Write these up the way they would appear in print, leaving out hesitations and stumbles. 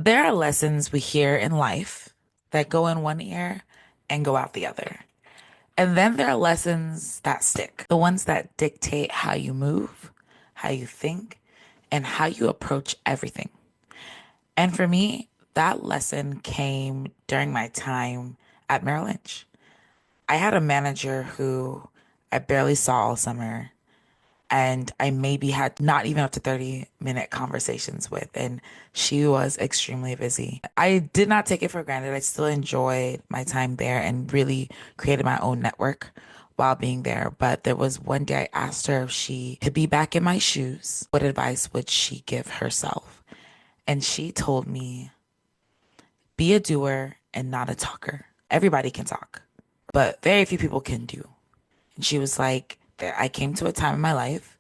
There are lessons we hear in life that go in one ear and go out the other. And then there are lessons that stick, the ones that dictate how you move, how you think, and how you approach everything. And for me, that lesson came during my time at Merrill Lynch. I had a manager who I barely saw all summer, and I maybe had not even up to 30-minute conversations with, and she was extremely busy. I did not take it for granted. I still enjoyed my time there and really created my own network while being there. But there was one day I asked her if she could be back in my shoes. What advice would she give herself? And she told me, be a doer and not a talker. Everybody can talk, but very few people can do. And she was like, that I came to a time in my life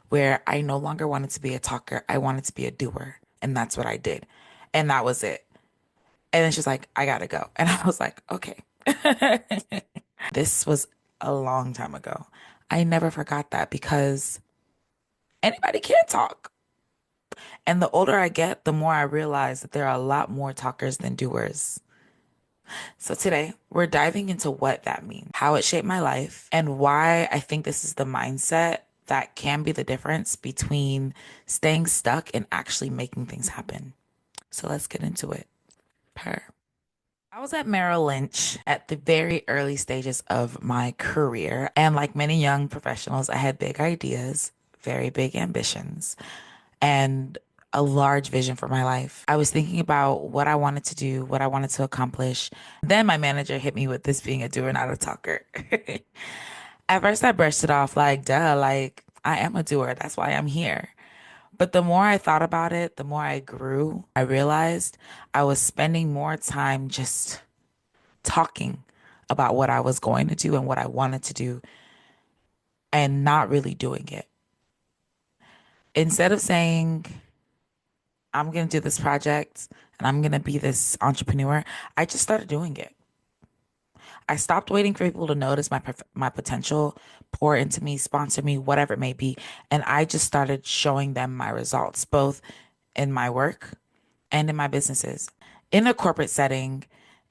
where I no longer wanted to be a talker. I wanted to be a doer. And that's what I did. And that was it. And then she's like, I gotta go. And I was like, okay. This was a long time ago. I never forgot that because anybody can talk. And the older I get, the more I realize that there are a lot more talkers than doers. So today we're diving into what that means, how it shaped my life, and why I think this is the mindset that can be the difference between staying stuck and actually making things happen. So let's get into it. Per. I was at Merrill Lynch at the very early stages of my career. And like many young professionals, I had big ideas, very big ambitions, and a large vision for my life. I was thinking about what I wanted to do, what I wanted to accomplish. Then my manager hit me with this being a doer, not a talker. At first, I brushed it off like, duh, like I am a doer. That's why I'm here. But the more I thought about it, the more I grew. I realized I was spending more time just talking about what I was going to do and what I wanted to do and not really doing it. Instead of saying, I'm going to do this project and I'm going to be this entrepreneur, I just started doing it. I stopped waiting for people to notice my potential, pour into me, sponsor me, whatever it may be, and I just started showing them my results, both in my work and in my businesses. In a corporate setting,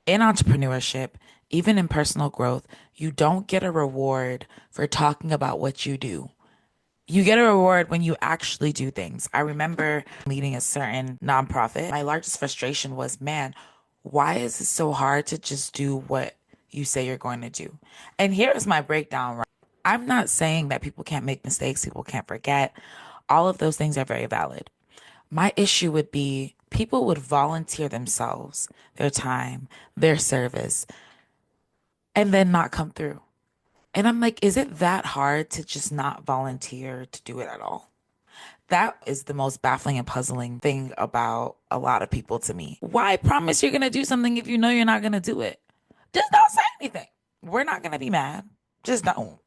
in entrepreneurship, even in personal growth, you don't get a reward for talking about what you do. You get a reward when you actually do things. I remember leading a certain nonprofit. My largest frustration was, man, why is it so hard to just do what you say you're going to do? And here's my breakdown. Right? I'm not saying that people can't make mistakes, people can't forget. All of those things are very valid. My issue would be people would volunteer themselves, their time, their service, and then not come through. And I'm like, is it that hard to just not volunteer to do it at all? That is the most baffling and puzzling thing about a lot of people to me. Why promise you're going to do something if you know you're not going to do it? Just don't say anything. We're not going to be mad. Just don't.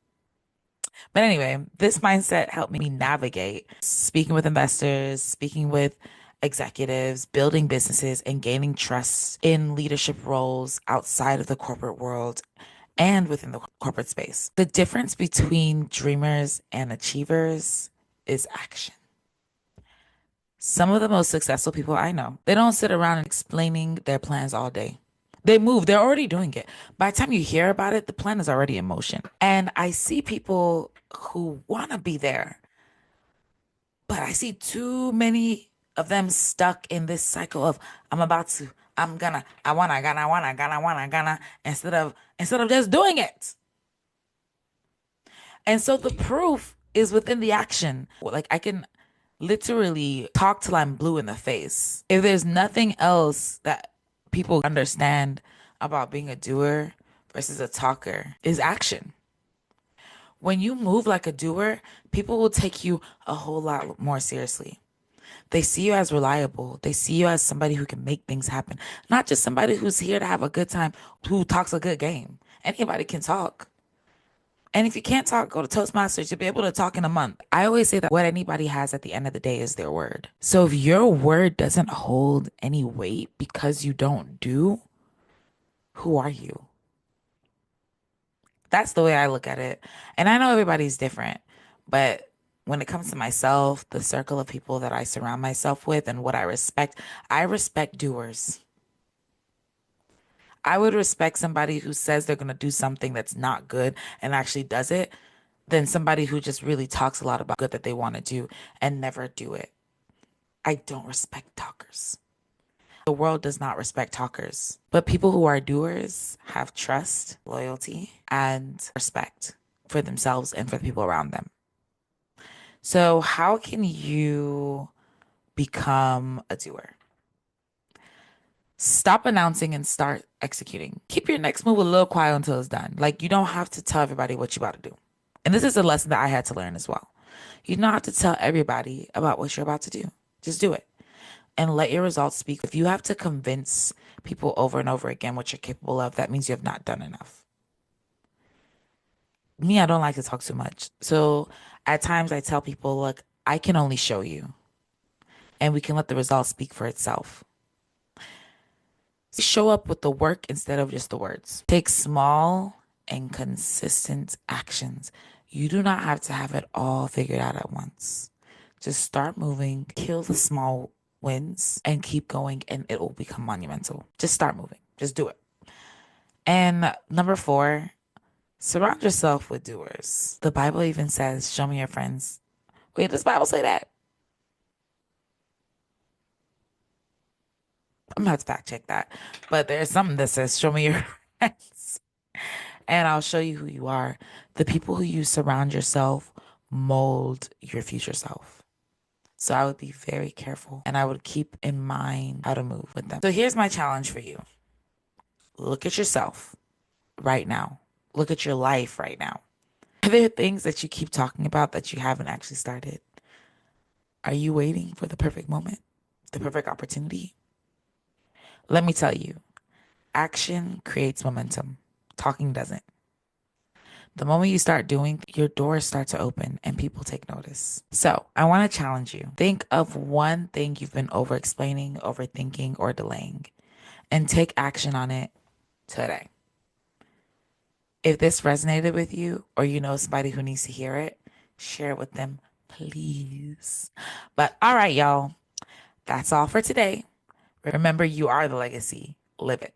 But anyway, this mindset helped me navigate speaking with investors, speaking with executives, building businesses, and gaining trust in leadership roles outside of the corporate world and within the corporate space. The difference between dreamers and achievers is action. Some of the most successful people I know, they don't sit around explaining their plans all day. They move, they're already doing it. By the time you hear about it, the plan is already in motion. And I see people who want to be there, but I see too many of them stuck in this cycle of I'm about to, I'm gonna, I wanna, gonna, wanna, gonna, wanna, gonna, instead of just doing it. And so the proof is within the action. Like I can literally talk till I'm blue in the face. If there's nothing else that people understand about being a doer versus a talker is action. When you move like a doer, people will take you a whole lot more seriously. They see you as reliable. They see you as somebody who can make things happen, not just somebody who's here to have a good time, who talks a good game. Anybody can talk. And if you can't talk, go to Toastmasters. You'll be able to talk in a month. I always say that what anybody has at the end of the day is their word. So if your word doesn't hold any weight because you don't do, who are you? That's the way I look at it. And I know everybody's different, but when it comes to myself, the circle of people that I surround myself with and what I respect doers. I would respect somebody who says they're going to do something that's not good and actually does it than somebody who just really talks a lot about good that they want to do and never do it. I don't respect talkers. The world does not respect talkers, but people who are doers have trust, loyalty, and respect for themselves and for the people around them. So, how can you become a doer? Stop announcing and start executing. Keep your next move a little quiet until it's done. Like, you don't have to tell everybody what you're about to do. And this is a lesson that I had to learn as well. You don't have to tell everybody about what you're about to do. Just do it and let your results speak. If you have to convince people over and over again what you're capable of, that means you have not done enough. Me, I don't like to talk too much. So at times I tell people, look, I can only show you, and we can let the results speak for itself. Show up with the work instead of just the words. Take small and consistent actions. You do not have to have it all figured out at once. Just start moving, kill the small wins, and keep going, and it will become monumental. Just start moving. Just do it. And number 4, surround yourself with doers. The Bible even says, show me your friends. Wait, does the Bible say that? I'm gonna have to fact check that. But there's something that says, show me your friends. And I'll show you who you are. The people who you surround yourself mold your future self. So I would be very careful and I would keep in mind how to move with them. So here's my challenge for you. Look at yourself right now. Look at your life right now. Are there things that you keep talking about that you haven't actually started? Are you waiting for the perfect moment, the perfect opportunity? Let me tell you, action creates momentum. Talking doesn't. The moment you start doing, your doors start to open and people take notice. So I want to challenge you. Think of one thing you've been over explaining, overthinking, or delaying, and take action on it today. If this resonated with you or you know somebody who needs to hear it, share it with them, please. But all right, y'all, that's all for today. Remember, you are the legacy. Live it.